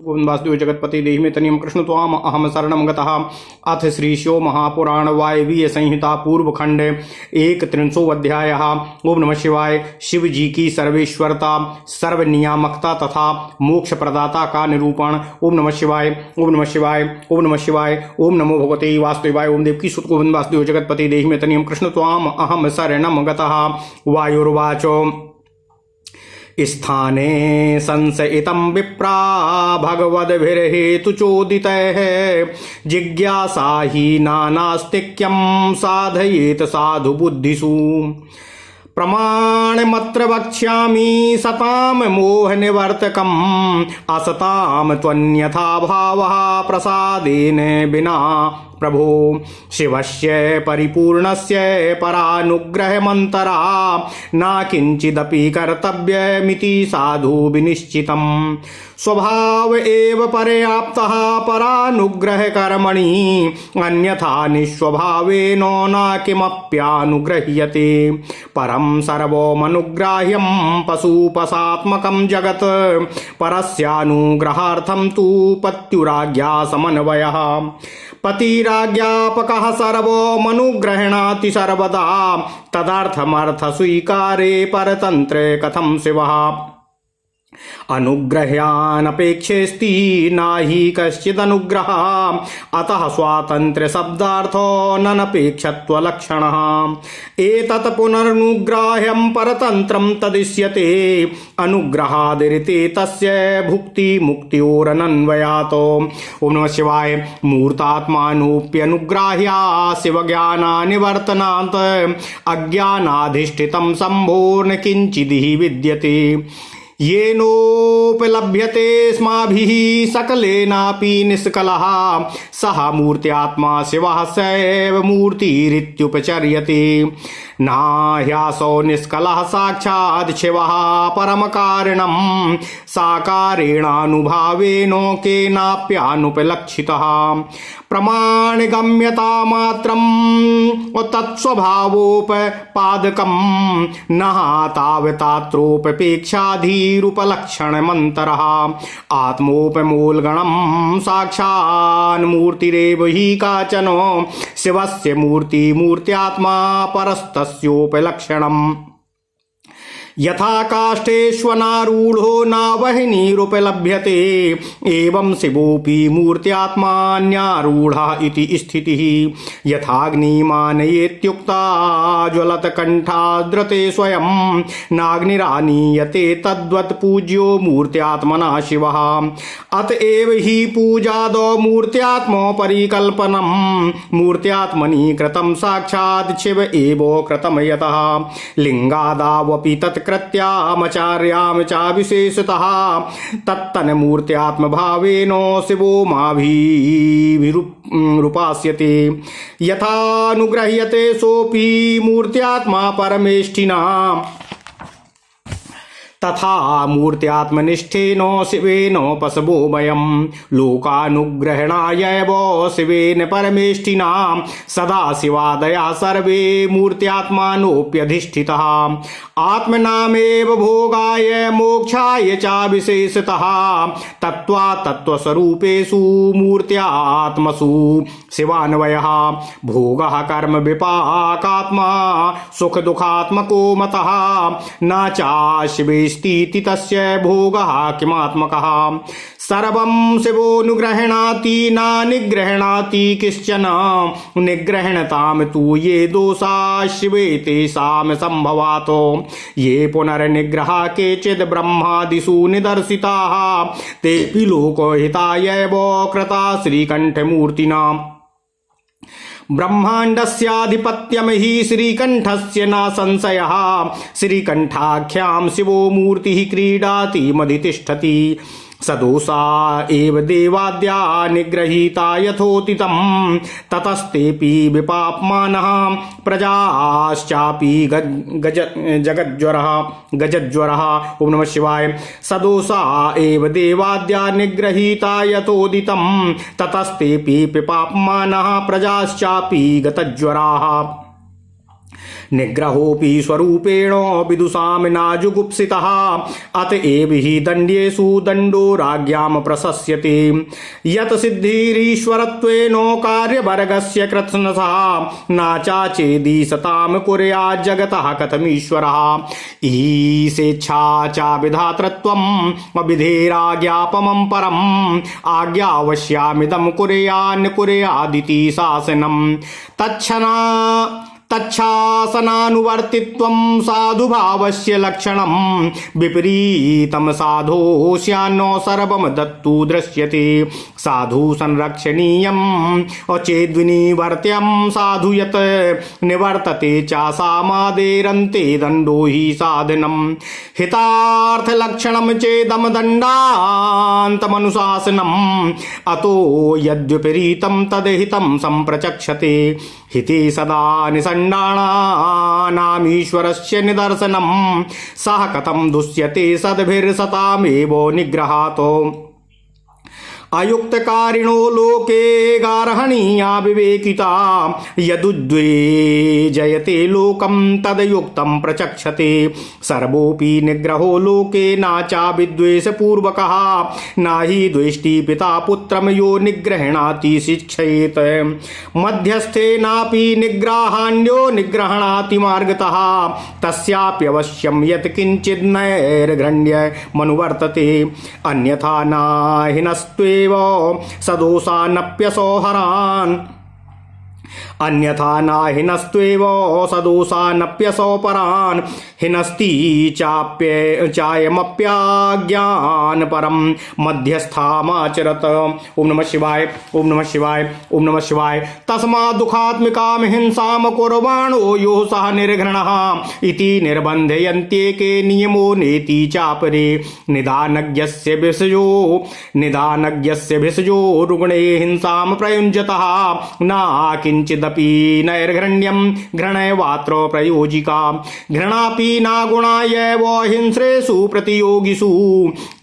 गोविंद वासुदेव जगतपति देहि में तनियम कृष्ण त्वाम अहम शरणम गतः। अथ श्रीशो महापुराण वायवीय संहिता पूर्व खंड 1 अध्याय। ओम नमः शिवाय। शिव जी की सर्वेश्वरता, सर्वनियामकता तथा मोक्ष प्रदाता का निरूपण। ओम नमः शिवाय, ओम नमः शिवाय, ओम नमः शिवाय। ओम नमो भगवते वासुदेवाय। ओम देवकी सुत गोविंद वासुदेव जगतपति देहि में तनियम कृष्ण त्वाम अहम शरणम गतः। वायुर्वाचो स्थाने संशयितं विप्रा भगवद्भिर्हेतुचोदितैः जिज्ञासा हि नानास्तिक्यं साधयेत साधु बुद्धिषु। प्रमाणमत्र वक्ष्यामि सतां मोहनिवर्तकम् असतां त्वन्यथा भावः प्रसादेन विना प्रभो। शिवस्य परिपूर्णस्य परानुग्रहमन्तरा न किञ्चिदपि कर्तव्यमिति साधु विनिश्चितम्। स्वभाव एव पर्याप्तः परानुग्रह कर्मणि अन्यथा निस्वभावेन न किमप्यानुगृह्यते। परं सर्वमनुग्राह्यं पशुपशात्मकं जगत् परस्यानुग्रहार्थं तु पत्युराज्ञा समन्वयः। पतिराज्ञापकः सर्वमनुग्रह्णाति सर्वदा तदर्थमर्थ स्वीकारे परतन्त्रे कथं शिवः। अनुग्रह्यानपेक्षेस्ति नाहि कश्चिदनुग्रहः अतः स्वातन्त्र्य शब्दार्थो ननपेक्षत्वलक्षणः। एतत् पुनरनुग्राह्यं परतन्त्रं तदिष्यते अनुग्रहादिरिते तस्य भुक्ति मुक्त्योरनन्वयातो। ओम नमः शिवाय। मूर्तात्मानोऽप्यनुग्राह्या शिवज्ञानानिवर्तनात् अज्ञानाधिष्ठितं सम्भोर्न किञ्चिदिह विद्यते। येनोपलभ्यते स्माभिः सकलेनापि निष्कलः सः मूर्त्यात्मा शिवः सैव मूर्तिरित्युपचर्यते। नाह्यासो निष्कलः साक्षात् शिवः परमकारणं साकारेणानुभावेन केनाप्यानुपलक्षितः। प्रमाणगम्यता मात्रं तत्स्वभावोपपादकं नः तावतात्रोपपेक्षाधीरुपलक्षणमन्तरः। आत्मोपमूलगणं साक्षान्मूर्तिरेव हि काचन शिवस्य मूर्त्यात्मा परस्तस्योपलक्षणम्। यथा काष्ठेष्वनारूढो नावहिनीरुपलभ्यते एवं शिवोऽपि मूर्त्यात्मान्यारूढः इति स्थितिः। यथाग्निमानयेत्युक्ता ज्वलतकण्ठाद्रते स्वयं नाग्निरानीयते तद्वत् पूज्यो मूर्त्यात्मना शिवः। अतएव हि पूजादौ मूर्त्यात्मो परिकल्पनं मूर्त्यात्मनि कृतं साक्षात् शिव एव कृतं। यतः लिङ्गादावपि तत् कृत्यामचार्याम च विशेषतः तत्तन्मूर्त्यात्मभावेन शिवो माभिरुपास्यते। यथानुगृह्यते सोऽपि मूर्त्यात्मा परमेष्ठिना तथा मूर्त्यात्मनिष्ठेन शिवेन पशवो वयं। लोकानुग्रहणायैव शिवेन परमेष्ठिना सदा शिवादया सर्वे मूर्त्यात्मानोऽप्यधिष्ठितः। आत्मनामेव भोगाय मोक्षाय च विशेषतः तत्त्वस्वरूपेषु मूर्त्यात्मसु शिवान्वयः। भोगः कर्म विपाकात्मा सुख दुखात्मको मतः न चाशिवेस्तीति तस्य भोगः किमात्मकः। सर्वं शिवोऽनुगृह्णाति न निगृह्णाति किश्चन निगृह्णतां तु ये दोषा शिवे तेषां सम्भवातो। ये पुनर्निग्रहा केचिद् ब्रह्मादिषु निदर्शिताः तेऽपि लोकहितायैव कृता श्रीकण्ठमूर्तिना। ब्रह्माण्डस्याधिपत्यं हि श्रीकण्ठस्य न संशयः। श्रीकण्ठाख्यां शिवो मूर्तिः क्रीडाति मधितिष्ठति। सदोषा एव देवाद्या निगृहीता यथोचितं ततस्तेऽपि विपाप्मानः प्रजाश्चापि गजज्वरः। ओम नमः शिवाय। सदोषा एव देवाद्या निगृहीता यथोदितं ततस्तेऽपि विपाप्मानः प्रजाश्चापि गतज्वराः। निग्रहोऽपि स्वरूपेण विदुषां नाजुगुप्सितः अतएव हि दण्ड्येषु दण्डो राज्ञां प्रशस्यते यत् सिद्धिरीश्वरत्वेन कार्यवर्गस्य कृत्स्नसः नाचाचेदीसतां कुर्यात् जगतः कथमीश्वरः ईशेच्छा च विधातृत्वम् विधेराज्ञापमं परम् आज्ञावश्यामिदं कुर्यान्न कुर्यादिति शासनम् तच्छासनानुवर्तित्वं साधुभावस्य लक्षणं विपरीतं साधोऽस्यान्नो सर्वं दत्तु दृश्यते साधु संरक्षणीयं चेद्विनिवर्त्यं साधु यत् निवर्तते चासामादेरन्ते दण्डो हि साधनं हितार्थलक्षणं चेदं दण्डान्तमनुशासनम् अतो यद्विपरीतं तद्हितं सम्प्रचक्षते हिते सदा निषण्डाणानामीश्वरस्य निदर्शनं सः कथं दुष्यते सद्भिर्सतामेव निग्रहातो अयुक्तकारिणो लोके गार्हणीया विवेकिता यदुद्वे जयते लोकं तदयुक्तं प्रचक्षते सर्वोऽपि निग्रहो लोके नाचा विद्वेषपूर्वकः नाहि द्वेष्टि पिता पुत्रं यो निग्रहणाति शिक्षयेत् मध्यस्थेनापि निग्रहाण्यो निग्रहणाति मार्गतः तस्याप्यवश्यं यत् किञ्चित् नैर्घृण्य मनुवर्तते अन्यथा नाहिनस्त्वे सदोषानप्यसो हरान् अन्यथा नाहिनस्त्वेव सदोषानप्यसो परान् हिनस्ति चायमप्याज्ञान परम मध्यस्थामाचरत। ओम नमः शिवाय ओम नमः शिवाय ओम नमः शिवाय। तस्मात् दुःखात्मिकां हिंसां कुर्वाणो यो सः निर्घृणः इति निर्बन्धयन्त्येके नियमो नेति चापरे निदानज्ञस्य भिषजो रुग्णे हिंसां प्रयुञ्जतः न किञ्चिदपि नैर्घृण्यं घृणैवात्र प्रयोजिका घृणापि न गुणायैव हिंस्रेषु प्रतियोगिषु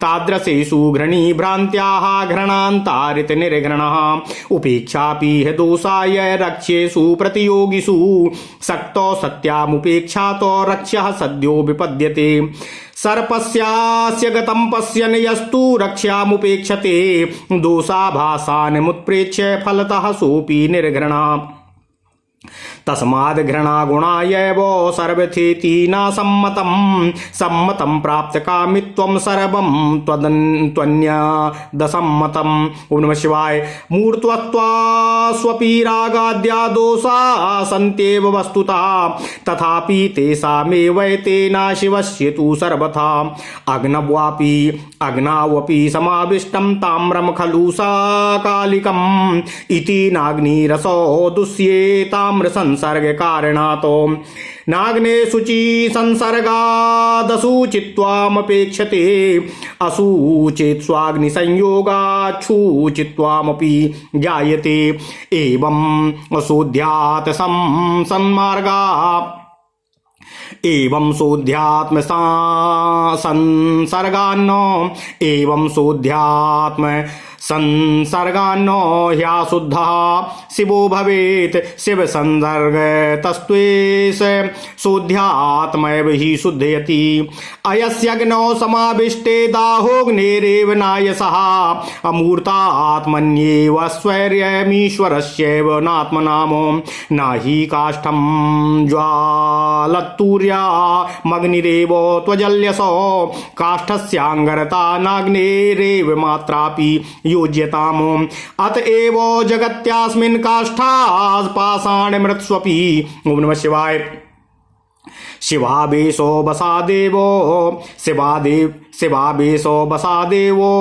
तादृशेषु घृणी भ्रान्त्याः घृणान्तारित निर्घृणः उपेक्षापि हि दोषाय रक्ष्येषु प्रतियोगिषु सक्तो सत्यामुपेक्षातो रक्ष्यः सद्यो विपद्यते सर्पस्यास्य गतं पश्यन् यस्तु रक्ष्यामुपेक्षते दोषाभासान्मुत्प्रेक्ष्य फलतः सोऽपि निर्घृणः तस्माद् घृणागुणायैव सर्वथेति न सम्मतं प्राप्तकामित्वं सर्वं त्वन्यदसम्मतम्। ओम नमः शिवाय। मूर्त्वत्वास्वपि रागाद्या दोषा सन्त्येव वस्तुतः तथापि तेषामेवैते न शिवस्य तु सर्वथा अग्नावपि समाविष्टं ताम्रं खलु साकालिकम् इति नाग्निरसो दुष्येताम्र संसर्ग कारणातो नाग्ने शुचि संसर्गादशुचित्वामपेक्षते अशुचेत् स्वाग्निसंयोगाच्छुचित्वामपि जायते एवं अशोध्यात् सन्मार्गा एवं शोध्यात्म संसर्गान्नो ह्याशुद्धः शिवो भवेत् शिव संसर्ग तस्त्वेष शोध्यात्मैव हि शुद्धयति अयस्यग्नौ समाविष्टे दाहोऽग्नेरेव नायसः अमूर्तात्मन्येव स्वैर्यमीश्वरस्यैव नात्मनामो नहि काष्ठं ज्वालत्तूर्यामग्निरेव त्वजल्यसो काष्ठस्याङ्गरता नाग्नेरेव मात्रापि योज्यताम् अतएव जगत्यास्मिन् काष्ठात् पाषाणमृत्स्वपि। ओम नमः शिवाय। शिवावेशो बसादेवो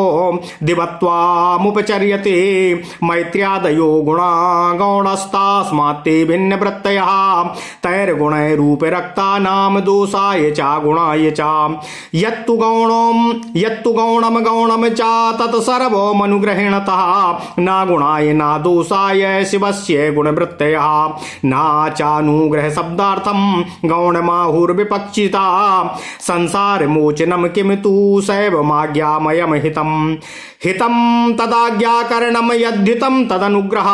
दिवत्वामुपचर्यते मैत्र्यादयो गुणा गौणस्तास्मात्ते भिन्नवृत्तयः तैर्गुणैरूपे रक्तानां दोषाय च गुणाय च यत्तु गौणं च तत्सर्वमनुग्रहिणतः न गुणाय न दोषाय शिवस्य गुणवृत्तयः न चानुग्रहशब्दार्थं गौणमाहुर्विपक्षिता संसारमोचनं किं तु सैवमाज्ञामयं हितं तदाज्ञाकरणं यद्धितं तदनुग्रह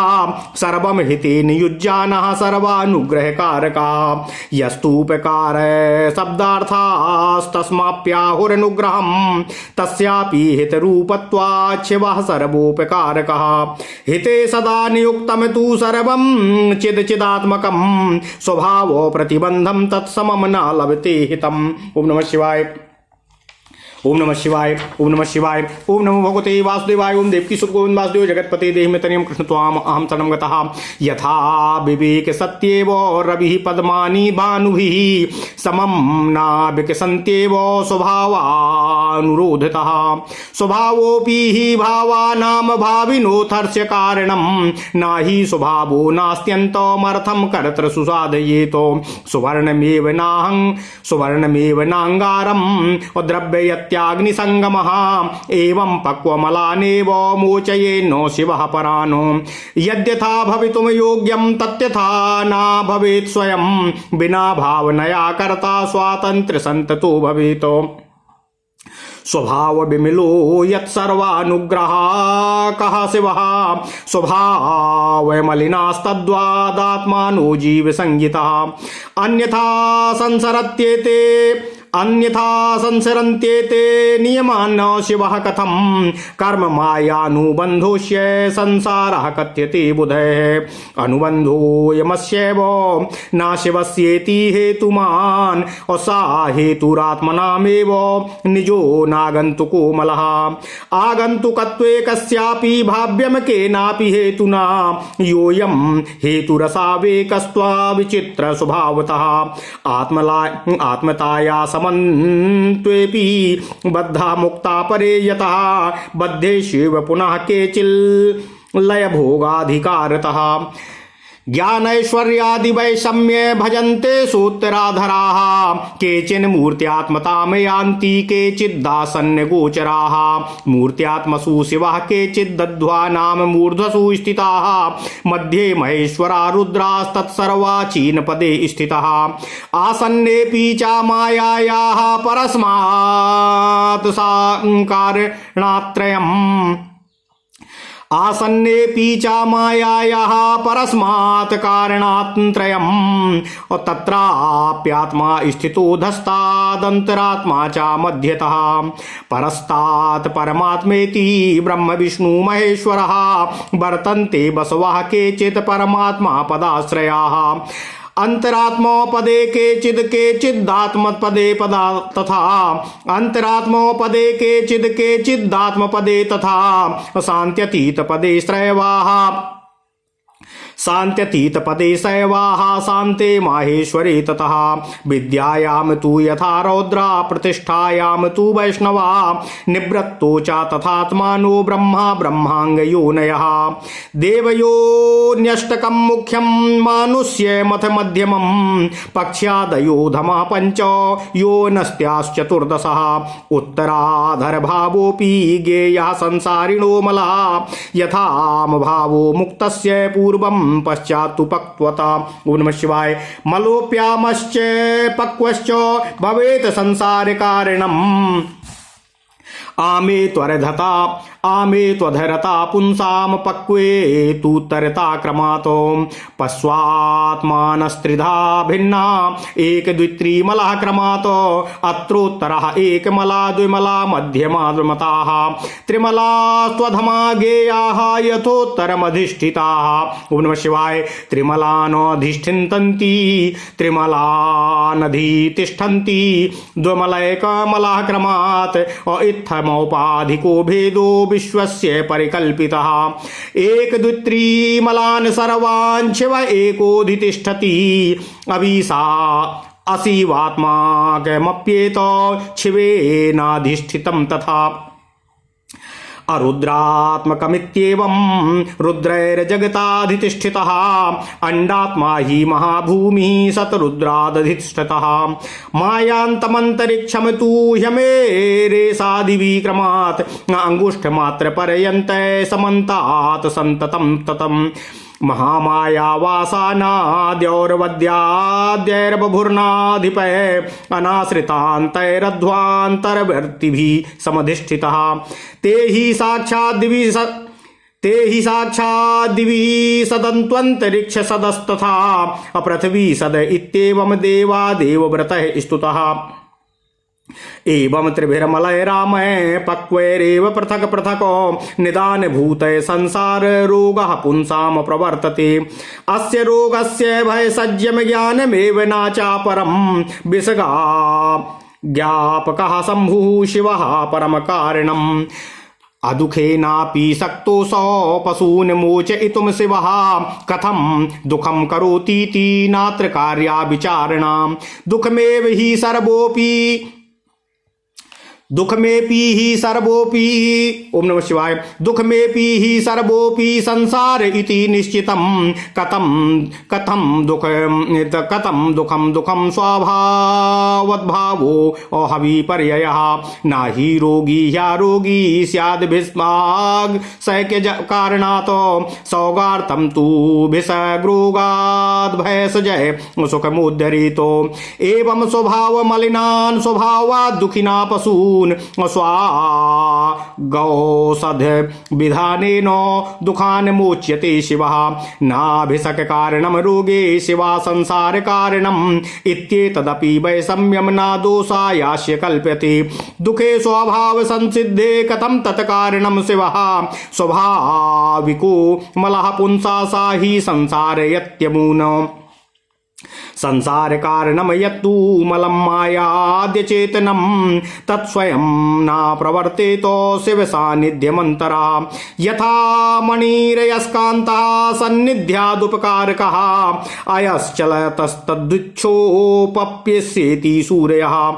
सर्वं हितेन युज्यानः सर्वानुग्रहकारकः यस्तुपकार शब्दार्थास्तस्माप्याहुरनुग्रहं तस्यापि हितरूपत्वात् शिवः सर्वोपकारकः हिते सदा नियुक्तं तु सर्वं चिदात्मकं स्वभावो प्रतिबंधं तत्समं न लभते हितम्। ओम नमः शिवाय, ओम नमः शिवाय, ओम नमः शिवाय, ओम नमो भगवते वासुदेवाय। ओम देवकी सुत गोविंद वासुदेव जगतपते देहि तनियम कृष्ण त्वाम अहम शरणं गतः यथा विवेक सत्येव रविः पद्मानि भानुभिः समं नाविकसन्त्येव स्वभावानुरोधतः स्वभावोऽपि हि भावानां भाविनोऽर्थस्य कारणं नाहि स्वभावो नास्त्यन्तमर्थं कर्तृषु साधयेतो सुवर्णमेव नाङ्गारं द्रव्य त्याग्निसंगमः एवं पक्वमलानेव मोचयेन्नो शिवः परानो यद्यथा भवितुं योग्यं तत्यथा न भवेत् स्वयं बिना भावनया कर्ता स्वातंत्र्य संततो भवेत् स्वभाव विमिलो यत्सर्वानुग्रहाकः शिवः स्वभाव मलिनास्तद्वादात्मानो जीव संगितः अन्यथा संसरन्त्येते नियमान् शिवः कथं कर्म मायानुबन्धोष्य संसारः कथ्यते बुधैः अनुबन्धोऽयमस्यैव न शिवस्येति हेतुमान् असा हेतुरात्मनामेव निजो नागन्तुको मलः आगन्तुकत्वे कस्यापि भाव्यं केनापि हेतुना योऽयं हेतुरसावेकस्त्वा विचित्र स्वभावतः आत्मताया समन्त्वेपि बद्धा मुक्ता परे यतः बद्धेष्वेव पुनः केचिल् लयभोगाधिकारतः ज्ञानैश्वर्यादि वैषम्ये भजन्ते सूत्रराधराः केचिन् मूर्त्यात्मतां यान्ति केचिद्दासन्य गोचराः मूर्त्यात्मसु शिवः केचिद्दध्वानां मूर्ध्वसु स्थिताः मध्ये महेश्वरा रुद्रास्तत्सर्वाचीनपदे स्थितः आसन्नेऽपि च मायायाः परस्मात् साकारणात्रयम् आसन्नेऽपि च मायायाः परस्मात् कारणात्रयम् तत्राप्यात्मा स्थितो धस्तादन्तरात्मा च मध्यतः परस्तात् परमात्मेति ब्रह्म विष्णु महेश्वरः वर्तन्ते बसवः केचित् परमात्मा पदाश्रयाः अंतरात्मोपदे केचिदात्मपदे पदा तथा अंतरात्मोपदे केचिदात्मपदे तथा शान्त्यतीतपदे श्रयवाः शान्त्यतीतपदे शैवाः शान्ते माहेश्वरे ततः विद्यायां तु यथा रौद्रा प्रतिष्ठायां तु वैष्णवा निवृत्तो च तथात्मानो ब्रह्मा ब्रह्माङ्गयोनयः देवयोन्यष्टकं मुख्यं मानुष्यमथ मध्यमं पक्ष्यादयो धमः पञ्च योनस्त्याश्चतुर्दशः उत्तराधरभावोऽपि ज्ञेयः संसारिणो मलः यथामभावो मुक्तस्य पूर्वं पश्चात्तु पक्वता। ओम नमः शिवाय। मलोप्यामश्च पक्वश्च भवेत् संसार कारणम् आमे त्वधरता पुंसाम पक्वे तु तरता क्रमातो पश्वात्मानस्त्रिधा भिन्ना एक द्वित्रिमलः क्रमातो अत्रोत्तरः एकमला द्विमला मध्यमा द्विमताः त्रिमला स्वधमा गेयाः यथोत्तरमधिष्ठिताः। ओम नमः शिवाय। त्रिमलानधिष्ठन्ति त्रिमलानधितिष्ठन्ति द्विमलैकमलः क्रमात् इत्थमौपाधिको भेदो विश्वस्य परिकल्पितः एक द्वित्रिमलान् सर्वान् शिव एकोऽधितिष्ठति अभिसा असीवात्माकमप्येत शिवेनाधिष्ठितं तथा अरुद्रात्मकमित्येवं रुद्रैर्जगताधितिष्ठितः अंडात्मा हि महाभूमिः सतरुद्रादधिष्ठितः मायान्तमन्तरिक्षं तु ह्यमेरेसादिविक्रमात् अंगुष्ठमात्रपर्यन्ते समन्तात् सन्ततं ततम् महामायावासानाद्यौर्वद्याद्यैर्बभुर्नाधिपय अनाश्रितान्तैरध्वान्तरवर्तिभिः समधिष्ठितः ते हि साक्षात् दिवि सदन्त्वन्तरिक्ष सदस्तथा अपृथ्वी सद इत्येवं देवा देवव्रतः स्तुतः एवं त्रिभिर्मलय रामय पक्वैरेव पृथक पृथक निदान भूतय संसार रोगः पुंसाम प्रवर्तते अस्य रोगस्य भय सज्जम ज्ञानमेव नाचापरं विसगा ज्ञापकः शम्भुः शिवः परम कारणम् अदुखेनापि सक्तोऽसौ पशून् मोचयितुं शिवः कथं दुःखं करोतीति नात्र कार्या विचारणा दुःखमेपि हि सर्वोपि संसार इति निश्चितं कथं दुःखं स्वभावद्भावो अहविपर्ययः नाहि रोगी ह्यारोगी स्याद् भीष्माग् सैक्य कारणात् सौगार्तं तु भिषग्रोगाद् भयसजय सुखमुद्धरितो एवं स्वभावमलिनान् स्वभावात् दुःखिना पशून् स्वागौषध विधानेन दुःखान् मोच्यते शिवः नाभिषक कारणं रोगे शिवा संसार कारणम् इत्येतदपि वैषम्यं न दोषायास्य कल्प्यते दुःखे स्वभाव संसिद्धे कथं तत्कारणं शिवः स्वाभाविको मलः पुंसा सा हि संसारयत्यमून संसार कारणम यत्तु मलं मायाद्य चेतनं तत्स्वयं न प्रवर्तेतो शिव सान्निध्यमन्तरा यथा मणिरयस्कान्तः सन्निध्यादुपकारकः अयश्चलतस्तद्विच्छोपप्यस्येति सूर्यः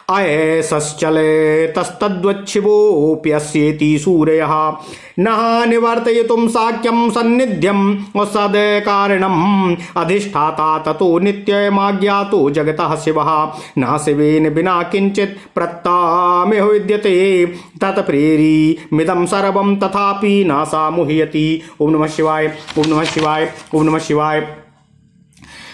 अयसश्चले तस्तद्वच्छिवोऽप्यस्येति सूर्यः नः निवर्तयितुं शाक्यं सन्निध्यं सद्कारणम् अधिष्ठाता ततो नित्यमाज्ञातो जगतः शिवः न शिवेन विना किञ्चित् प्रत्तामिह विद्यते तत्प्रेरिमिदं सर्वं तथापि न सा मुह्यति। ओम नमः शिवाय, ओम नमः शिवाय, ओम नमः शिवाय।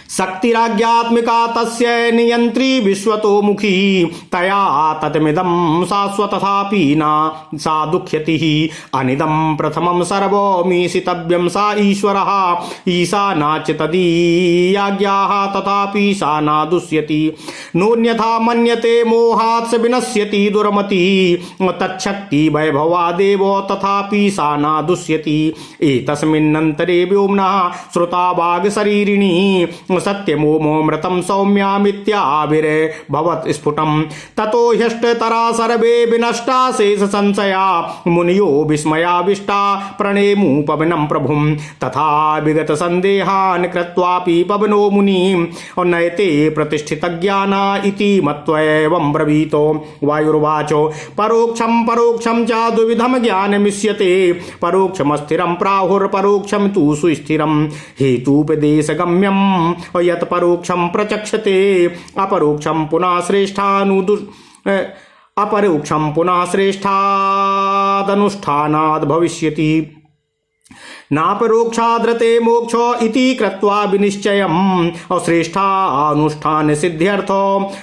शक्तिराज्ञात्मिका तस्य नियंत्री विश्वतोमुखी तया ततमिदं शाश्वत तथापि न सा दुःख्यति अनिदं प्रथमं सर्वमीशितव्यं सा ईश्वरः ईशा नाच तदीयाज्ञाः तथापि सा न दुष्यति नोन्यथा मन्यते मोहात् स विनश्यति दुर्मति तच्छक्ति वैभवादेव तथापि सा न दुष्यति एतस्मिन्नन्तरे व्योम्ना श्रुता वाग्शरीरिणी सत्यमोमोमृतं सौम्यामित्याविर्भवत् स्फुटं ततो ह्यष्टतरा सर्वे विनष्टा शेष संशया मुनियो विस्मयाविष्टा प्रणेमु पवनं प्रभुं तथा विगत संदेहान् कृत्वापि पवनो मुनिं नयते प्रतिष्ठितज्ञाना इति मत्वैवं ब्रवीतो। वायुर्वाचो परोक्षं च द्विविधं ज्ञानमिष्यते परोक्षमस्थिरं प्राहुर्परोक्षं तु सुस्थिरं हेतुपदेशगम्यं यत् परोक्षं प्रचक्षते अपरोक्षं पुनः श्रेष्ठादनुष्ठानाद् भविष्यति नापरोक्षाद्रते मोक्षो इति कृत्वा विनिश्चयम् अश्रेष्ठानुष्ठान सिद्ध्यर्थ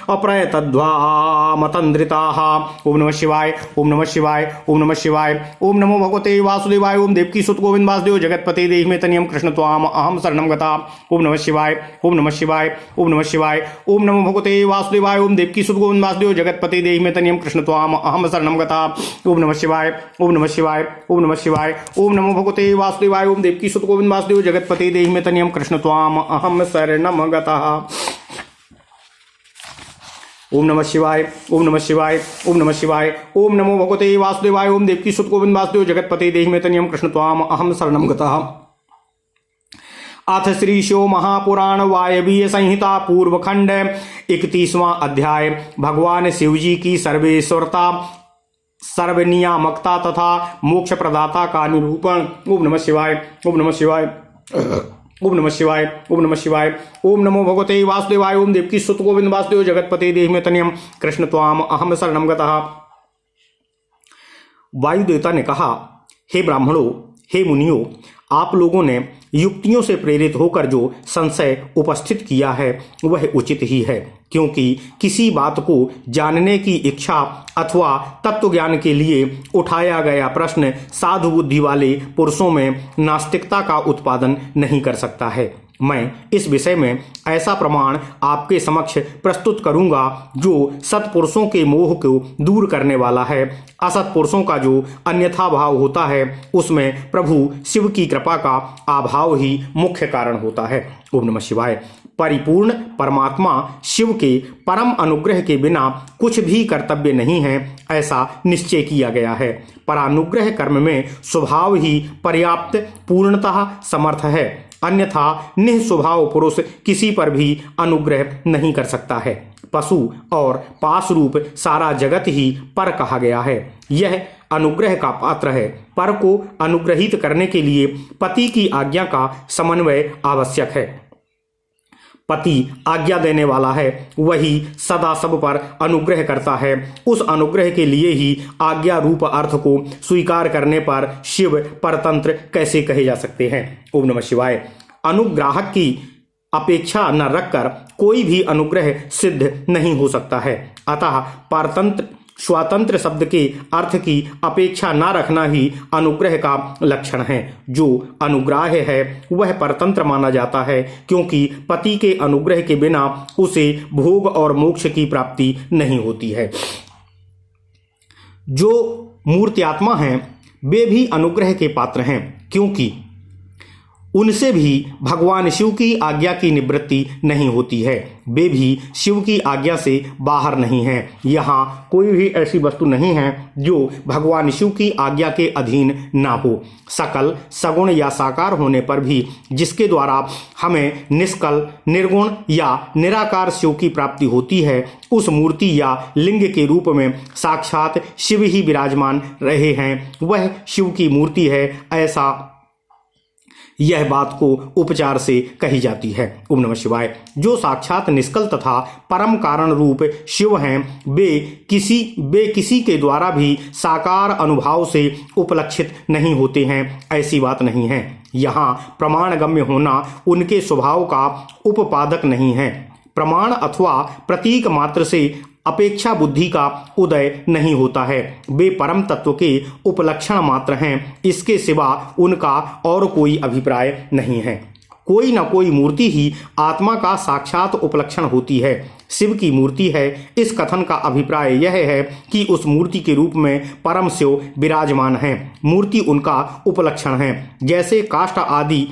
अप्रयतद्वामतन्द्रिताः। ओम नमः शिवाय, ओम नमः शिवाय, ओम नमः शिवाय। ओम नमो भगवते वासुदेवाय। ओम देवकी सुत गोविंद वासुदेव जगतपते देहि मे तनियम कृष्ण त्वाम अहम शरणं गता। ओम नमः शिवाय, ओम नमः शिवाय, ओम नमः शिवाय। ओम नमो भगवते वासुदेवाय। ओम देवकी सुत गोविंद वासुदेव जगतपते देहि मे तनियम कृष्ण त्वाम अहम शरणं गता। ओम नमः शिवाय, ओम नमः शिवाय, ओम नमः शिवाय। ओम नमो भगवते वासुदेवाय। ओम देवकी सुत गोविंद वासुदेव जगतपते देहि मे तनियम कृष्ण त्वाम अहम शरणं गतः। ओम नमः शिवाय, ओम नमः शिवाय, ओम नमः शिवाय। ओम नमो भगवते वासुदेवाय। ओम देवकी सुत गोविंद वासुदेव जगतपते देहि मे तनियम कृष्ण त्वाम अहम शरणं गतः। अथ श्री शिव महापुराण वायवीय संहिता पूर्वखंड 31वां अध्याय। भगवान शिव जी की सर्वेश्वरता सर्वनियामकता तथा मोक्ष प्रदाता का निरूपण। ओम नमः शिवाय, ओम नमः शिवाय, ओम नमः शिवाय, ओम नमः शिवाय। ओम नमो भगवते वासुदेवाय। ओम देवकी सुत गोविंद वासुदेव जगतपते देहि मे तनियम कृष्ण त्वाम अहम शरणं गतः। वायुदेवता ने कहा, हे ब्राह्मणों, हे मुनियों, आप लोगों ने युक्तियों से प्रेरित होकर जो संशय उपस्थित किया है वह उचित ही है, क्योंकि किसी बात को जानने की इच्छा अथवा तत्व ज्ञान के लिए उठाया गया प्रश्न साधु बुद्धि वाले पुरुषों में नास्तिकता का उत्पादन नहीं कर सकता है। मैं इस विषय में ऐसा प्रमाण आपके समक्ष प्रस्तुत करूंगा जो सत्पुरुषों के मोह को दूर करने वाला है। असत्पुरुषों का जो अन्यथा भाव होता है उसमें प्रभु शिव की कृपा का अभाव ही मुख्य कारण होता है। ओम नमः शिवाय। परिपूर्ण परमात्मा शिव के परम अनुग्रह के बिना कुछ भी कर्तव्य नहीं है, ऐसा निश्चय किया गया है। परानुग्रह कर्म में स्वभाव ही पर्याप्त पूर्णतः समर्थ है, अन्यथा निःस्वभाव पुरुष किसी पर भी अनुग्रह नहीं कर सकता है। पशु और पाश रूप सारा जगत ही पर कहा गया है। यह अनुग्रह का पात्र है। पर को अनुग्रहित करने के लिए पति की आज्ञा का समन्वय आवश्यक है। पति आज्ञा देने वाला है, वही सदा सब पर अनुग्रह करता है। उस अनुग्रह के लिए ही आज्ञा रूप अर्थ को स्वीकार करने पर शिव परतंत्र कैसे कहे जा सकते हैं। ओम नमः शिवाय। अनुग्राहक की अपेक्षा न रखकर कोई भी अनुग्रह सिद्ध नहीं हो सकता है। अतः परतंत्र स्वतंत्र शब्द के अर्थ की अपेक्षा न रखना ही अनुग्रह का लक्षण है। जो अनुग्राह्य है वह परतंत्र माना जाता है, क्योंकि पति के अनुग्रह के बिना उसे भोग और मोक्ष की प्राप्ति नहीं होती है। जो मूर्त्यात्मा हैं वे भी अनुग्रह के पात्र हैं, क्योंकि उनसे भी भगवान शिव की आज्ञा की निवृत्ति नहीं होती है। वे भी शिव की आज्ञा से बाहर नहीं हैं। यहाँ कोई भी ऐसी वस्तु नहीं है जो भगवान शिव की आज्ञा के अधीन ना हो। सकल सगुण या साकार होने पर भी जिसके द्वारा हमें निष्कल निर्गुण या निराकार शिव की प्राप्ति होती है, उस मूर्ति या लिंग के रूप में साक्षात शिव ही विराजमान रहे हैं, वह शिव की मूर्ति है, ऐसा यह बात को उपचार से कही जाती है। ओम नमः शिवाय। जो साक्षात निष्कल तथा परम कारण रूप शिव हैं, वे किसी के द्वारा भी साकार अनुभाव से उपलक्षित नहीं होते हैं, ऐसी बात नहीं है। यहाँ प्रमाणगम्य होना उनके स्वभाव का उपपादक नहीं है। प्रमाण अथवा प्रतीक मात्र से अपेक्षा बुद्धि का उदय नहीं होता है। वे परम तत्व के उपलक्षण मात्र हैं, इसके सिवा उनका और कोई अभिप्राय नहीं है। कोई न कोई मूर्ति ही आत्मा का साक्षात उपलक्षण होती है। शिव की मूर्ति है, इस कथन का अभिप्राय यह है कि उस मूर्ति के रूप में परम शिव विराजमान है। मूर्ति उनका उपलक्षण है। जैसे काष्ठ आदि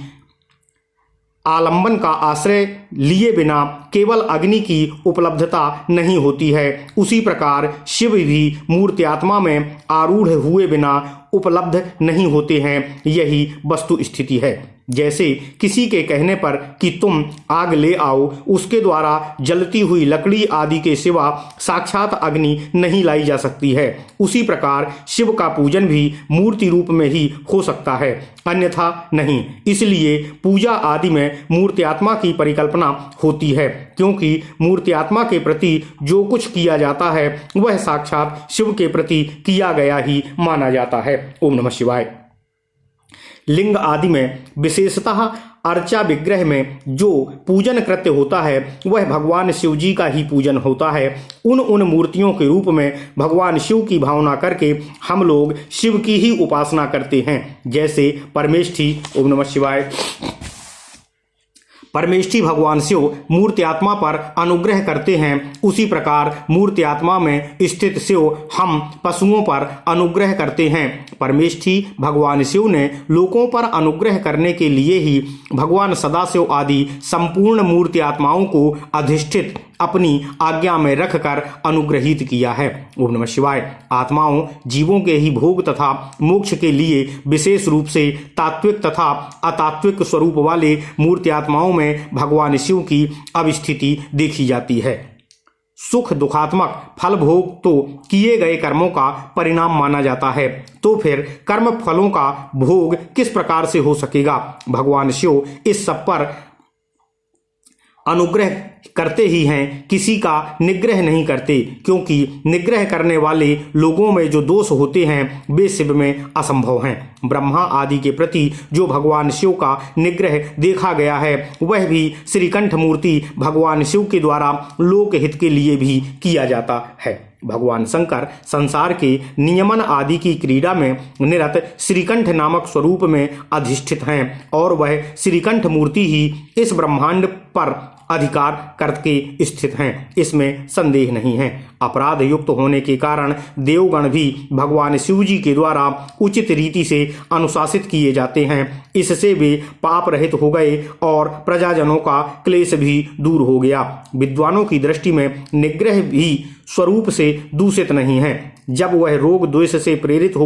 आलंबन का आश्रय लिए बिना केवल अग्नि की उपलब्धता नहीं होती है, उसी प्रकार शिव भी मूर्त्यात्मा में आरूढ़ हुए बिना उपलब्ध नहीं होते हैं। यही वस्तु स्थिति है। जैसे किसी के कहने पर कि तुम आग ले आओ, उसके द्वारा जलती हुई लकड़ी आदि के सिवा साक्षात अग्नि नहीं लाई जा सकती है, उसी प्रकार शिव का पूजन भी मूर्ति रूप में ही हो सकता है, अन्यथा नहीं। इसलिए पूजा आदि में मूर्त्यात्मा की परिकल्पना होती है, क्योंकि मूर्त्यात्मा के प्रति जो कुछ किया जाता है वह साक्षात शिव के प्रति किया गया ही माना जाता है। ओम नमः शिवाय। लिंग आदि में विशेषतः अर्चा विग्रह में जो पूजन कृत्य होता है वह भगवान शिव जी का ही पूजन होता है। उन मूर्तियों के रूप में भगवान शिव की भावना करके हम लोग शिव की ही उपासना करते हैं। जैसे परमेष्ठी, ओम नमः शिवाय, परमेष्ठी भगवान शिव मूर्त्यात्मा पर अनुग्रह करते हैं, उसी प्रकार मूर्त्यात्मा में स्थित शिव हम पशुओं पर अनुग्रह करते हैं। परमेष्ठी भगवान शिव ने लोगों पर अनुग्रह करने के लिए ही भगवान सदाशिव आदि संपूर्ण मूर्त्यात्माओं को अधिष्ठित अपनी आज्ञा में रखकर अनुग्रहित किया है। ओम नमः शिवाय। आत्माओं जीवों के ही भोग तथा मोक्ष के लिए विशेष रूप से तात्विक तथा अतात्विक स्वरूप वाले मूर्त्यात्माओं में भगवान शिव की अवस्थिति देखी जाती है। सुख दुखात्मक फल भोग तो किए गए कर्मों का परिणाम माना जाता है, तो फिर कर्म फलों का भोग किस प्रकार से हो सकेगा। भगवान शिव इस सब पर अनुग्रह करते ही हैं, किसी का निग्रह नहीं करते, क्योंकि निग्रह करने वाले लोगों में जो दोष होते हैं वे शिव में असंभव हैं। ब्रह्मा आदि के प्रति जो भगवान शिव का निग्रह देखा गया है वह भी श्रीकंठ मूर्ति भगवान शिव के द्वारा लोकहित के लिए भी किया जाता है। भगवान शंकर संसार के नियमन आदि की क्रीड़ा में निरत श्रीकंठ नामक स्वरूप में अधिष्ठित हैं और वह श्रीकंठ मूर्ति ही इस ब्रह्मांड पर अधिकार करके स्थित हैं, इसमें संदेह नहीं है। अपराध युक्त होने के कारण देवगण भी भगवान शिव जी के द्वारा उचित रीति से अनुशासित किए जाते हैं। इससे वे पाप रहित हो गए और प्रजाजनों का क्लेश भी दूर हो गया। विद्वानों की दृष्टि में निग्रह भी स्वरूप से दूषित नहीं है। जब वह राग द्वेष से प्रेरित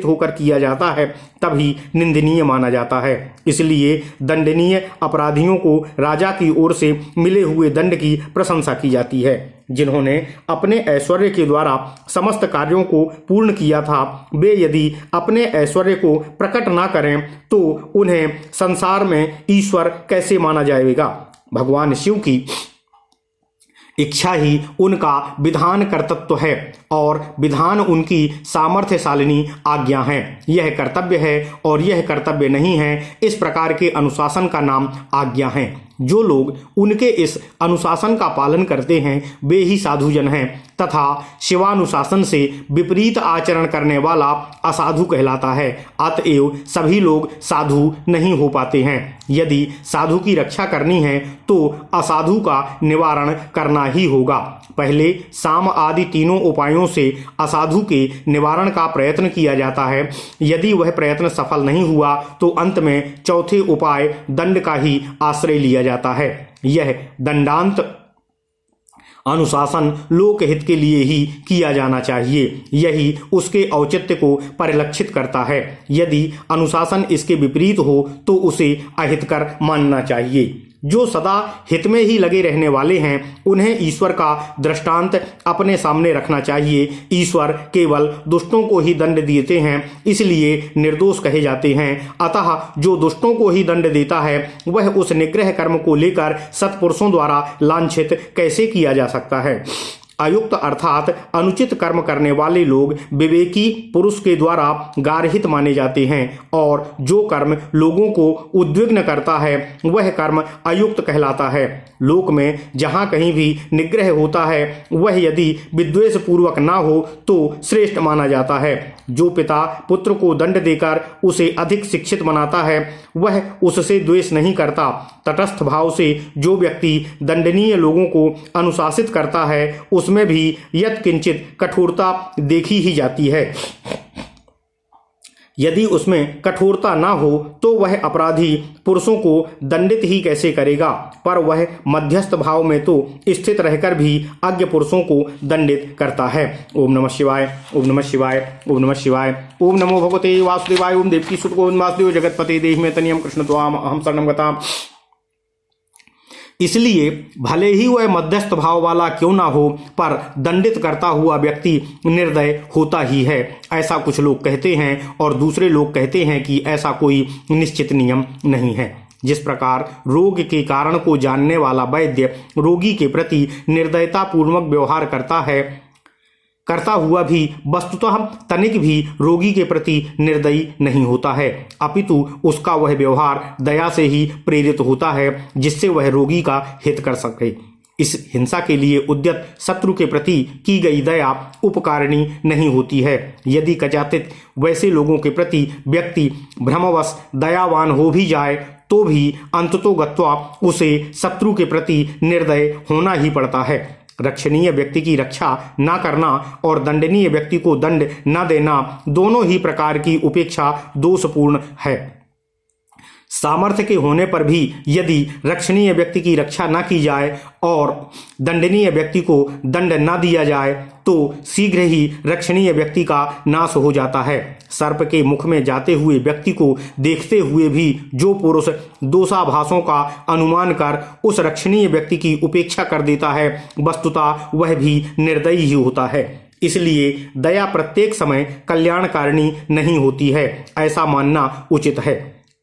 होकर किया जाता है तभी निंदनीय माना जाता है। इसलिए दंडनीय अपराधियों को राजा की ओर से मिले हुए दंड की प्रशंसा की जाती है। जिन्होंने अपने ऐश्वर्य के द्वारा समस्त कार्यों को पूर्ण किया था वे यदि अपने ऐश्वर्य को प्रकट ना करें तो उन्हें संसार में ईश्वर कैसे माना जाएगा। भगवान शिव की इच्छा ही उनका विधान कर्तृत्व है और विधान उनकी सामर्थ्यशालिनी आज्ञा है। यह कर्तव्य है और यह कर्तव्य नहीं है, इस प्रकार के अनुशासन का नाम आज्ञा है। जो लोग उनके इस अनुशासन का पालन करते हैं वे ही साधुजन हैं तथा शिवानुशासन से विपरीत आचरण करने वाला असाधु कहलाता है। अतएव सभी लोग साधु नहीं हो पाते हैं। यदि साधु की रक्षा करनी है तो असाधु का निवारण करना ही होगा। पहले साम आदि तीनों उपायों से असाधु के निवारण का प्रयत्न किया जाता है। यदि वह प्रयत्न सफल नहीं हुआ तो अंत में चौथे उपाय दंड का ही आश्रय लिया जाता है। यह दंडांत अनुशासन लोकहित के लिए ही किया जाना चाहिए, यही उसके औचित्य को परिलक्षित करता है। यदि अनुशासन इसके विपरीत हो तो उसे अहितकर मानना चाहिए। जो सदा हित में ही लगे रहने वाले हैं उन्हें ईश्वर का दृष्टांत अपने सामने रखना चाहिए। ईश्वर केवल दुष्टों को ही दंड देते हैं, इसलिए निर्दोष कहे जाते हैं। अतः जो दुष्टों को ही दंड देता है वह उस निग्रह कर्म को लेकर सत्पुरुषों द्वारा लांछित कैसे किया जा सकता है। अयुक्त अर्थात अनुचित कर्म करने वाले लोग विवेकी पुरुष के द्वारा गारहित माने जाते हैं और जो कर्म लोगों को उद्विग्न करता है वह कर्म अयुक्त कहलाता है। लोक में जहाँ कहीं भी निग्रह होता है वह यदि विद्वेष पूर्वक ना हो तो श्रेष्ठ माना जाता है। जो पिता पुत्र को दंड देकर उसे अधिक शिक्षित बनाता है वह उससे द्वेष नहीं करता। तटस्थ भाव से जो व्यक्ति दंडनीय लोगों को अनुशासित करता है उसमें भी यत्किंचित कठोरता देखी ही जाती है। यदि उसमें कठोरता ना हो तो वह अपराधी पुरुषों को दंडित ही कैसे करेगा, पर वह मध्यस्थ भाव में तो स्थित रहकर भी अज्ञ पुरुषों को दंडित करता है। ओम नमः शिवाय, ओम नमः शिवाय, ओम नमः शिवाय। ओम नमो भगवते वासुदेवाय। ओम देवकी सुत गोविंद वासुदेव जगतपते देहि में तनियम कृष्ण त्वाम अहम शरणं गता। इसलिए भले ही वह मध्यस्थ भाव वाला क्यों ना हो पर दंडित करता हुआ व्यक्ति निर्दय होता ही है, ऐसा कुछ लोग कहते हैं और दूसरे लोग कहते हैं कि ऐसा कोई निश्चित नियम नहीं है। जिस प्रकार रोग के कारण को जानने वाला वैद्य रोगी के प्रति निर्दयता पूर्वक व्यवहार करता हुआ भी वस्तुतः तनिक भी रोगी के प्रति निर्दयी नहीं होता है, अपितु उसका वह व्यवहार दया से ही प्रेरित होता है जिससे वह रोगी का हित कर सके। इस हिंसा के लिए उद्यत शत्रु के प्रति की गई दया उपकारिणी नहीं होती है। यदि कदाचित वैसे लोगों के प्रति व्यक्ति भ्रमवश दयावान हो भी जाए तो भी अंततोगत्वा उसे शत्रु के प्रति निर्दय होना ही पड़ता है। रक्षणीय व्यक्ति की रक्षा न करना और दंडनीय व्यक्ति को दंड न देना दोनों ही प्रकार की उपेक्षा दोषपूर्ण है। सामर्थ्य के होने पर भी यदि रक्षणीय व्यक्ति की रक्षा न की जाए और दंडनीय व्यक्ति को दंड न दिया जाए तो शीघ्र ही रक्षणीय व्यक्ति का नाश हो जाता है। सर्प के मुख में जाते हुए व्यक्ति को देखते हुए भी जो पुरुष दोषाभासों का अनुमान कर उस रक्षणीय व्यक्ति की उपेक्षा कर देता है वस्तुतः वह भी निर्दयी ही होता है। इसलिए दया प्रत्येक समय कल्याणकारिणी नहीं होती है, ऐसा मानना उचित है।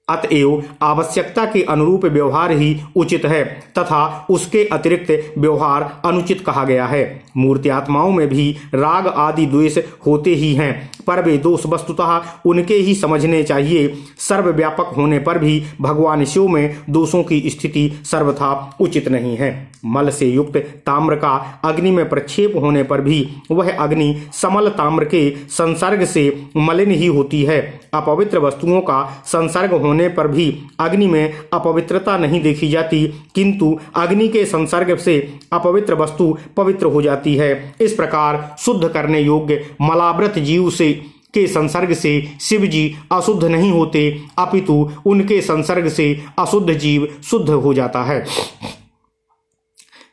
अतएव आवश्यकता के अनुरूप व्यवहार ही उचित है तथा उसके अतिरिक्त व्यवहार अनुचित कहा गया है। मूर्त्यात्माओं में भी राग आदि द्वेष होते ही हैं, पर वे दोष वस्तुतः उनके ही समझने चाहिए। सर्वव्यापक होने पर भी भगवान शिव में दोषों की स्थिति सर्वथा उचित नहीं है। मल से युक्त ताम्र का अग्नि में प्रक्षेप होने पर भी वह अग्नि समल ताम्र के संसर्ग से मलिन ही होती है। अपवित्र वस्तुओं का संसर्ग होने पर भी अग्नि में अपवित्रता नहीं देखी जाती, किंतु अग्नि के संसर्ग से अपवित्र वस्तु पवित्र हो जाती है। इस प्रकार शुद्ध करने योग्य मलावृत जीव से के संसर्ग से शिव जी अशुद्ध नहीं होते, अपितु उनके संसर्ग से अशुद्ध जीव शुद्ध हो जाता है।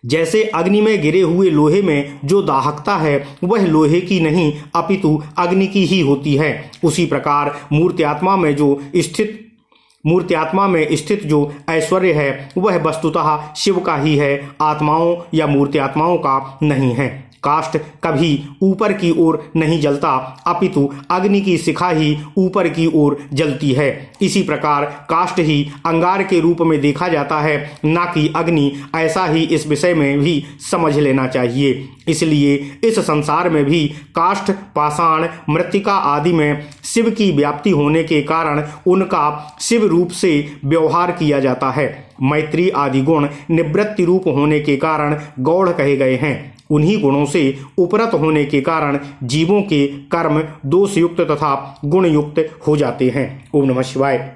जैसे अग्नि में गिरे हुए लोहे में जो दाहकता है वह लोहे की नहीं अपितु अग्नि की ही होती है, उसी प्रकार मूर्त्यात्मा में स्थित जो ऐश्वर्य है वह वस्तुतः शिव का ही है, आत्माओं या मूर्त्यात्माओं का नहीं है। काष्ठ कभी ऊपर की ओर नहीं जलता, अपितु अग्नि की शिखा ही ऊपर की ओर जलती है। इसी प्रकार काष्ठ ही अंगार के रूप में देखा जाता है, ना कि अग्नि। ऐसा ही इस विषय में भी समझ लेना चाहिए। इसलिए इस संसार में भी काष्ठ, पाषाण, मृत्तिका आदि में शिव की व्याप्ति होने के कारण उनका शिव रूप से व्यवहार किया जाता है। मैत्री आदि गुण निवृत्ति रूप होने के कारण गौड़ कहे गए हैं। उन्हीं गुणों से उपरत होने के कारण जीवों के कर्म दोषयुक्त तथा गुणयुक्त हो जाते हैं। ओम नमः शिवाय।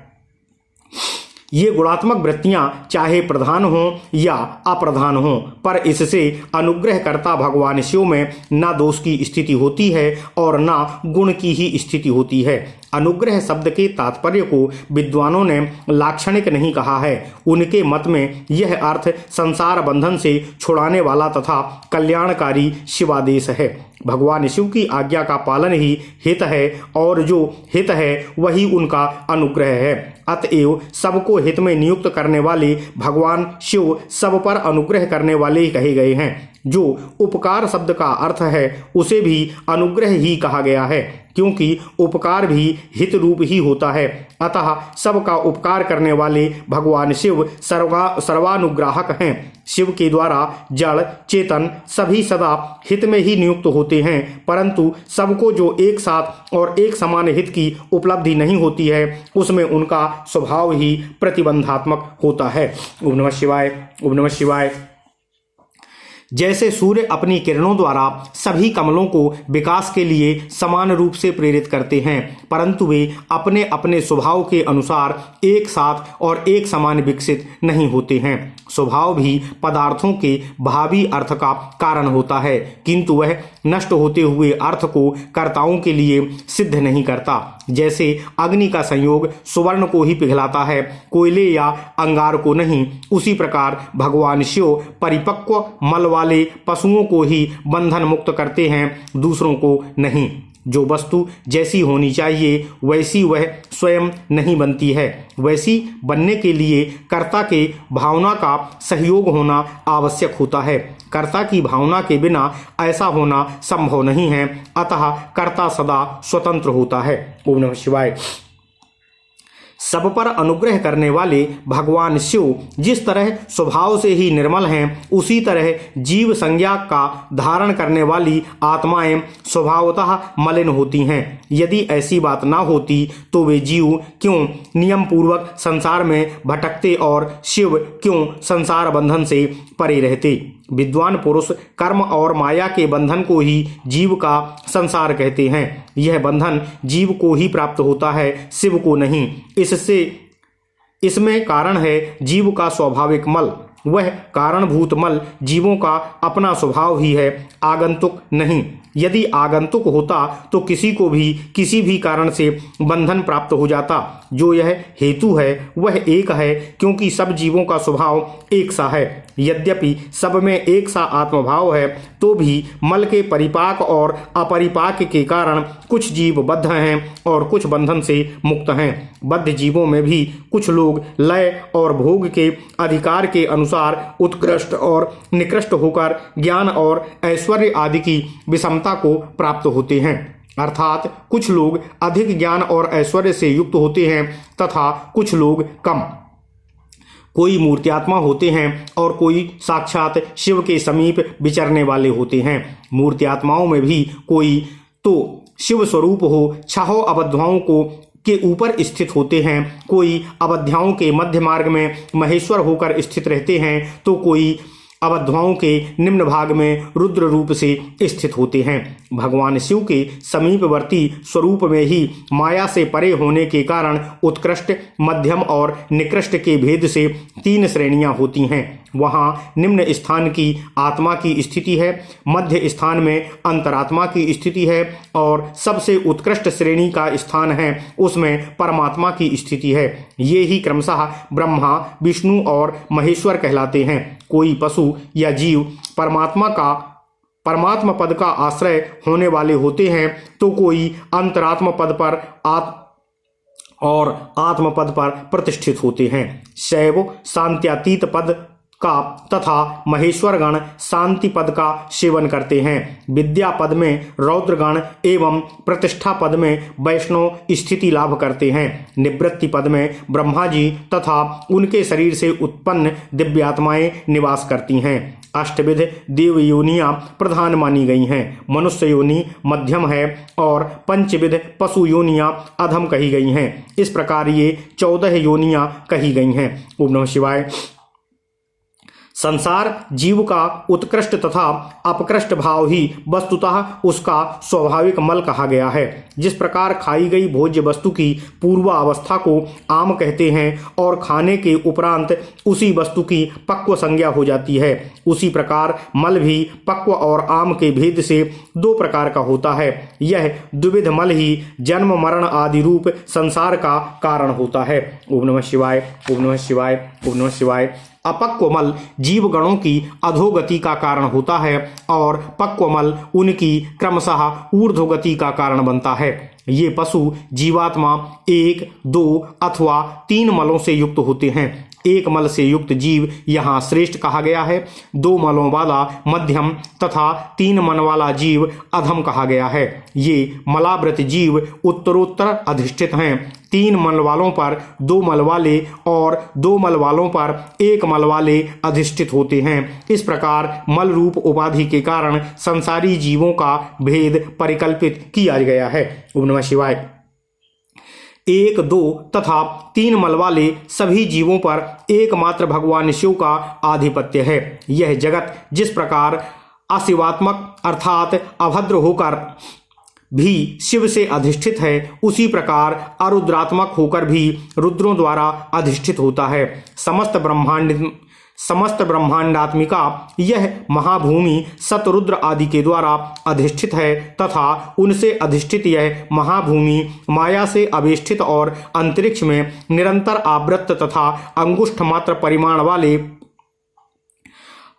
ये गुणात्मक वृत्तियां चाहे प्रधान हों या अप्रधान हों, पर इससे अनुग्रह करता भगवान शिव में ना दोष की स्थिति होती है और ना गुण की ही स्थिति होती है। अनुग्रह शब्द के तात्पर्य को विद्वानों ने लाक्षणिक नहीं कहा है। उनके मत में यह अर्थ संसार बंधन से छुड़ाने वाला तथा कल्याणकारी शिवादेश है। भगवान शिव की आज्ञा का पालन ही हित है और जो हित है वही उनका अनुग्रह है। अतएव सबको हित में नियुक्त करने वाले भगवान शिव सब पर अनुग्रह करने वाले ही कहे गए हैं। जो उपकार शब्द का अर्थ है उसे भी अनुग्रह ही कहा गया है, क्योंकि उपकार भी हित रूप ही होता है। अतः सबका उपकार करने वाले भगवान शिव सर्वानुग्राहक हैं। शिव के द्वारा जड़ चेतन सभी सदा हित में ही नियुक्त होते हैं, परंतु सबको जो एक साथ और एक समान हित की उपलब्धि नहीं होती है उसमें उनका स्वभाव ही प्रतिबंधात्मक होता है। ओम नमः शिवाय। ओम नमः शिवाय। जैसे सूर्य अपनी किरणों द्वारा सभी कमलों को विकास के लिए समान रूप से प्रेरित करते हैं, परंतु वे अपने अपने स्वभाव के अनुसार एक साथ और एक समान विकसित नहीं होते हैं। स्वभाव भी पदार्थों के भावी अर्थ का कारण होता है, किंतु वह नष्ट होते हुए अर्थ को कर्ताओं के लिए सिद्ध नहीं करता। जैसे अग्नि का संयोग सुवर्ण को ही पिघलाता है, कोयले या अंगार को नहीं, उसी प्रकार भगवान शिव परिपक्व मल वाले पशुओं को ही बंधन मुक्त करते हैं, दूसरों को नहीं। जो वस्तु जैसी होनी चाहिए वैसी वह स्वयं नहीं बनती है, वैसी बनने के लिए कर्ता के भावना का सहयोग होना आवश्यक होता है। कर्ता की भावना के बिना ऐसा होना संभव नहीं है, अतः कर्ता सदा स्वतंत्र होता है। ओम नमः शिवाय। सब पर अनुग्रह करने वाले भगवान शिव जिस तरह स्वभाव से ही निर्मल हैं, उसी तरह जीव संज्ञा का धारण करने वाली आत्माएं स्वभावतः मलिन होती हैं। यदि ऐसी बात ना होती तो वे जीव क्यों नियम पूर्वक संसार में भटकते और शिव क्यों संसार बंधन से परे रहते। विद्वान पुरुष कर्म और माया के बंधन को ही जीव का संसार कहते हैं। यह बंधन जीव को ही प्राप्त होता है, शिव को नहीं। इसमें कारण है जीव का स्वाभाविक मल। वह कारणभूत मल जीवों का अपना स्वभाव ही है, आगंतुक नहीं। यदि आगंतुक होता तो किसी को भी किसी भी कारण से बंधन प्राप्त हो जाता। जो यह हेतु है वह एक है, क्योंकि सब जीवों का स्वभाव एक सा है। यद्यपि सब में एक सा आत्मभाव है तो भी मल के परिपाक और अपरिपाक के कारण कुछ जीव बद्ध हैं और कुछ बंधन से मुक्त हैं। बद्ध जीवों में भी कुछ लोग लय और भोग के अधिकार के अनुसार उत्कृष्ट और निकृष्ट होकर ज्ञान और ऐश्वर्य आदि की विषमता को प्राप्त होते हैं। अर्थात कुछ लोग अधिक ज्ञान और ऐश्वर्य से युक्त होते हैं तथा कुछ लोग कम। कोई मूर्त्यात्मा होते हैं और कोई साक्षात शिव के समीप विचरने वाले होते हैं। मूर्त्यात्माओं में भी कोई तो शिव स्वरूप हो, छहों अवध्याओं को के ऊपर स्थित होते हैं, कोई अवध्याओं के मध्य मार्ग में महेश्वर होकर स्थित रहते हैं, तो कोई अवध्याओं के निम्न भाग में रुद्र रूप से स्थित होते हैं। भगवान शिव के समीपवर्ती स्वरूप में ही माया से परे होने के कारण उत्कृष्ट, मध्यम और निकृष्ट के भेद से 3 श्रेणियां होती हैं। वहाँ निम्न स्थान की आत्मा की स्थिति है, मध्य स्थान में अंतरात्मा की स्थिति है और सबसे उत्कृष्ट श्रेणी का स्थान है उसमें परमात्मा की स्थिति है। ये ही क्रमशः ब्रह्मा, विष्णु और महेश्वर कहलाते हैं। कोई पशु या जीव परमात्मा पद का आश्रय होने वाले होते हैं, तो कोई अंतरात्म पद पर और आत्म पद पर प्रतिष्ठित होते हैं। शैव शांत्यातीत पद का तथा महेश्वरगण शांति पद का सेवन करते हैं। विद्या पद में रौद्रगण एवं प्रतिष्ठा पद में वैष्णव स्थिति लाभ करते हैं। निवृत्ति पद में ब्रह्मा जी तथा उनके शरीर से उत्पन्न दिव्यात्माएं निवास करती हैं। अष्टविध देव योनियां प्रधान मानी गई हैं। मनुष्य योनि मध्यम है और पंचविध पशु योनियां अधम कही गई हैं। इस प्रकार ये 14 योनियां कही गई हैं। ओम नमः शिवाय। संसार जीव का उत्कृष्ट तथा अपकृष्ट भाव ही वस्तुतः उसका स्वाभाविक मल कहा गया है। जिस प्रकार खाई गई भोज्य वस्तु की पूर्वावस्था को आम कहते हैं और खाने के उपरांत उसी वस्तु की पक्व संज्ञा हो जाती है, उसी प्रकार मल भी पक्व और आम के भेद से 2 प्रकार का होता है। यह द्विविध मल ही जन्म मरण आदि रूप संसार का कारण होता है। ओम नमः शिवाय, ओम नमः शिवाय, ओम नमः शिवाय। अपक्वमल जीवगणों की अधोगति का कारण होता है और पक्वमल उनकी क्रमशः ऊर्ध्वगति का कारण बनता है। ये पशु जीवात्मा 1, 2 अथवा 3 मलों से युक्त होते हैं। 1 मल से युक्त जीव यहाँ श्रेष्ठ कहा गया है, 2 मलों वाला मध्यम तथा 3 मन वाला जीव अधम कहा गया है। ये मलाव्रत जीव उत्तरोत्तर अधिष्ठित हैं। 3 मल वालों पर 2 मल वाले और 2 मल वालों पर 1 मल वाले अधिष्ठित होते हैं। इस प्रकार मल रूप उपाधि के कारण संसारी जीवों का भेद परिकल्पित किया गया है। ओम नमः शिवाय। 1, 2 तथा 3 मल वाले सभी जीवों पर एकमात्र भगवान शिव का आधिपत्य है। यह जगत जिस प्रकार अशिवात्मक अर्थात अभद्र होकर भी शिव से अधिष्ठित है, उसी प्रकार अरुद्रात्मक होकर भी रुद्रों द्वारा अधिष्ठित होता है। समस्त ब्रह्मांडात्मिका यह महाभूमि सतरुद्र आदि के द्वारा अधिष्ठित है तथा उनसे अधिष्ठित यह महाभूमि माया से अवेष्टित और अंतरिक्ष में निरंतर आवृत्त तथा अंगुष्ठ मात्र परिमाण वाले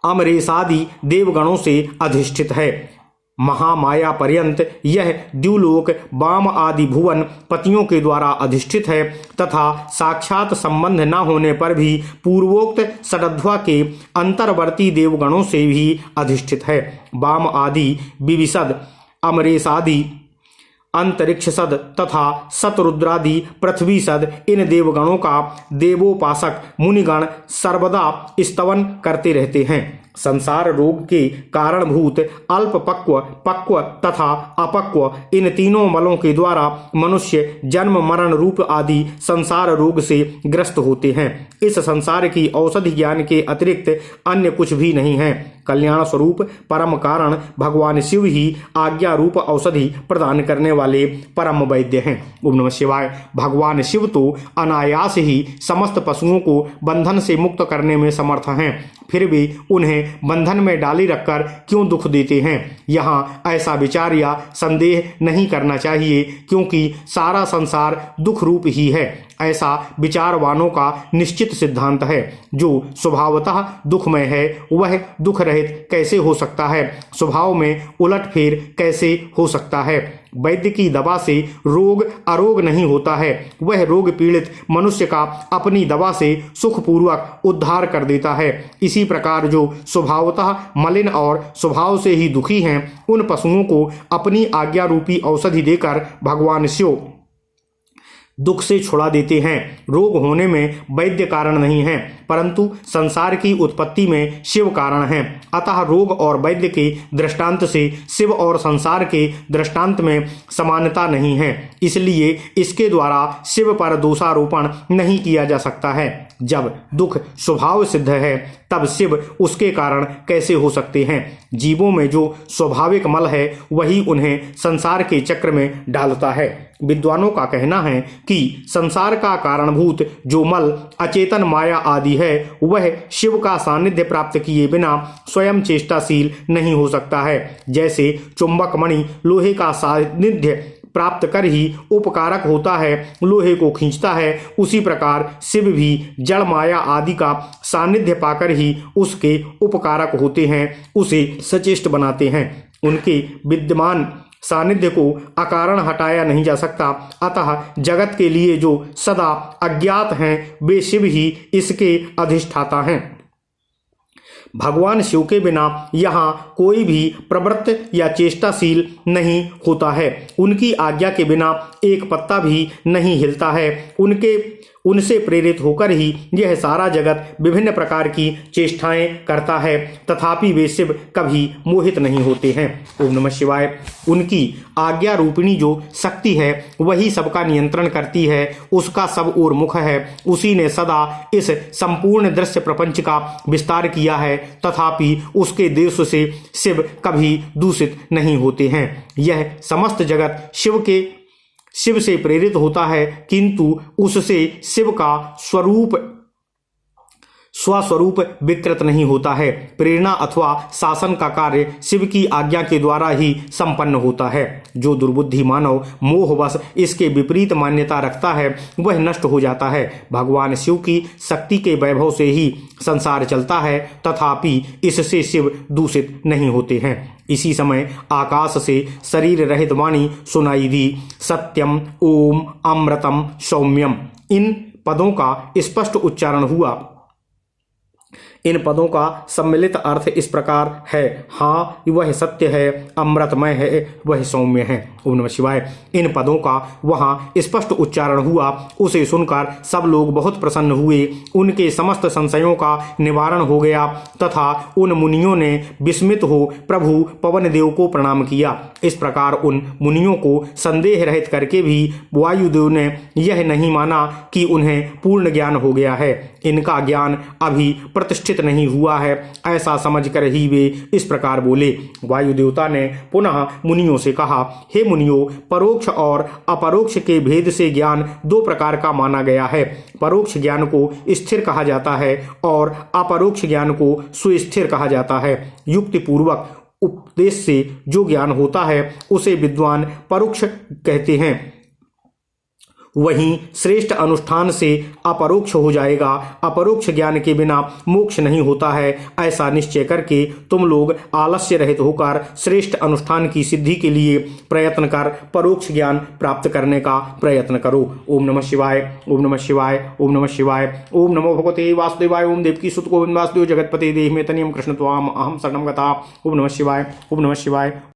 अमरेशादि देवगणों से अधिष्ठित है। महामाया पर्यंत यह द्युलोक वाम आदि भुवन पतियों के द्वारा अधिष्ठित है तथा साक्षात संबंध न होने पर भी पूर्वोक्त षडध्वा के अंतर्वर्ती देवगणों से भी अधिष्ठित है। वाम आदि विविशद, अमरेशादि अंतरिक्षसद तथा सतरुद्रादि पृथ्वीसद इन देवगणों का देवोपासक मुनिगण सर्वदा स्तवन करते रहते हैं। संसार रोग के कारणभूत अल्प पक्व, पक्व तथा अपक्व इन तीनों मलों के द्वारा मनुष्य जन्म मरण रूप आदि संसार रोग से ग्रस्त होते हैं। इस संसार की औषधि ज्ञान के अतिरिक्त अन्य कुछ भी नहीं है। कल्याण स्वरूप परम कारण भगवान शिव ही आज्ञा रूप औषधि प्रदान करने वाले परम वैद्य हैं। ओम नमः शिवाय। भगवान शिव तो अनायास ही समस्त पशुओं को बंधन से मुक्त करने में समर्थ हैं, फिर भी उन्हें बंधन में डाली रखकर क्यों दुख देते हैं? यहाँ ऐसा विचार या संदेह नहीं करना चाहिए, क्योंकि सारा संसार दुख रूप ही है, ऐसा विचारवानों का निश्चित सिद्धांत है। जो स्वभावतः दुखमय है वह दुख रहित रहित कैसे हो सकता है? स्वभाव में उलटफेर कैसे हो सकता है? वैद्य की दवा से रोग अरोग नहीं होता है, वह रोग पीड़ित मनुष्य का अपनी दवा से सुखपूर्वक उद्धार कर देता है। इसी प्रकार जो स्वभावतः मलिन और स्वभाव से ही दुखी हैं, उन पशुओं को अपनी आज्ञा रूपी औषधि देकर भगवान शिव दुख से छुड़ा देते हैं। रोग होने में वैद्य कारण नहीं है, परंतु संसार की उत्पत्ति में शिव कारण है। अतः रोग और वैद्य के दृष्टांत से शिव और संसार के दृष्टांत में समानता नहीं है, इसलिए इसके द्वारा शिव पर दोषारोपण नहीं किया जा सकता है। जब दुख स्वभाव सिद्ध है, तब शिव उसके कारण कैसे हो सकते हैं? जीवों में जो स्वाभाविक मल है, वही उन्हें संसार के चक्र में डालता है। विद्वानों का कहना है कि संसार का कारणभूत जो मल अचेतन माया आदि है, वह शिव का सानिध्य प्राप्त किए बिना स्वयं चेष्टाशील नहीं हो सकता है। जैसे चुंबक मणि लोहे का सानिध्य प्राप्त कर ही उपकारक होता है, लोहे को खींचता है, उसी प्रकार शिव भी जड़ माया आदि का सानिध्य पाकर ही उसके उपकारक होते हैं, उसे सचेष्ट बनाते हैं। उनके विद्यमान सानिध्य को अकारण हटाया नहीं जा सकता। अतः जगत के लिए जो सदा अज्ञात हैं, वे शिव ही इसके अधिष्ठाता हैं। भगवान शिव के बिना यहाँ कोई भी प्रवृत्त या चेष्टाशील नहीं होता है। उनकी आज्ञा के बिना एक पत्ता भी नहीं हिलता है। उनसे प्रेरित होकर ही यह सारा जगत विभिन्न प्रकार की चेष्टाएं करता है, तथापि वे शिव कभी मोहित नहीं होते हैं। ओम नमः शिवाय। उनकी आज्ञा रूपिणी जो शक्ति है, वही सबका नियंत्रण करती है, उसका सब ओर मुख है, उसी ने सदा इस संपूर्ण दृश्य प्रपंच का विस्तार किया है, तथापि उसके देश से शिव कभी दूषित नहीं होते हैं। यह समस्त जगत शिव से प्रेरित होता है, किंतु उससे शिव का स्वस्वरूप विकृत नहीं होता है। प्रेरणा अथवा शासन का कार्य शिव की आज्ञा के द्वारा ही संपन्न होता है। जो दुर्बुद्धि मानव मोहवश इसके विपरीत मान्यता रखता है, वह नष्ट हो जाता है। भगवान शिव की शक्ति के वैभव से ही संसार चलता है, तथापि इससे शिव दूषित नहीं होते हैं। इसी समय आकाश से शरीर रहित वाणी सुनाई दी, सत्यम, ओम, अमृतम, सौम्यम। इन पदों का स्पष्ट उच्चारण हुआ। इन पदों का सम्मिलित अर्थ इस प्रकार है, हाँ वह सत्य है, अमृतमय है, वह सौम्य है। ओम नमः शिवाय। इन पदों का वहाँ स्पष्ट उच्चारण हुआ। उसे सुनकर सब लोग बहुत प्रसन्न हुए। उनके समस्त संशयों का निवारण हो गया तथा उन मुनियों ने विस्मित हो प्रभु पवन देव को प्रणाम किया। इस प्रकार उन मुनियों को संदेह रहित करके भी वायुदेव ने यह नहीं माना कि उन्हें पूर्ण ज्ञान हो गया है। इनका ज्ञान अभी प्रतिष्ठित नहीं हुआ है, ऐसा समझकर ही वे इस प्रकार बोले। वायु देवता ने पुनः मुनियों से कहा, हे मुनियों, परोक्ष और अपरोक्ष के भेद से ज्ञान दो प्रकार का माना गया है। परोक्ष ज्ञान को स्थिर कहा जाता है और अपरोक्ष ज्ञान को सुस्थिर कहा जाता है। युक्ति पूर्वक उपदेश से जो ज्ञान होता है, उसे विद्वान परोक्ष कहते हैं। वहीं श्रेष्ठ अनुष्ठान से अपरोक्ष हो जाएगा। अपरोक्ष ज्ञान के बिना मोक्ष नहीं होता है, ऐसा निश्चय करके तुम लोग आलस्य रहित होकर श्रेष्ठ अनुष्ठान की सिद्धि के लिए प्रयत्न कर परोक्ष ज्ञान प्राप्त करने का प्रयत्न करो। ओम नमः शिवाय। ओम नमः शिवाय। ओम नमः शिवाय। ओम नमो भगवते वासुदेवाय। ओम देवकी सुत गोविंद वासुदेव जगतपते देहि में तनियम कृष्ण त्वाम अहम शरणम गता। ओम नमः शिवाय। ओम नमः शिवाय।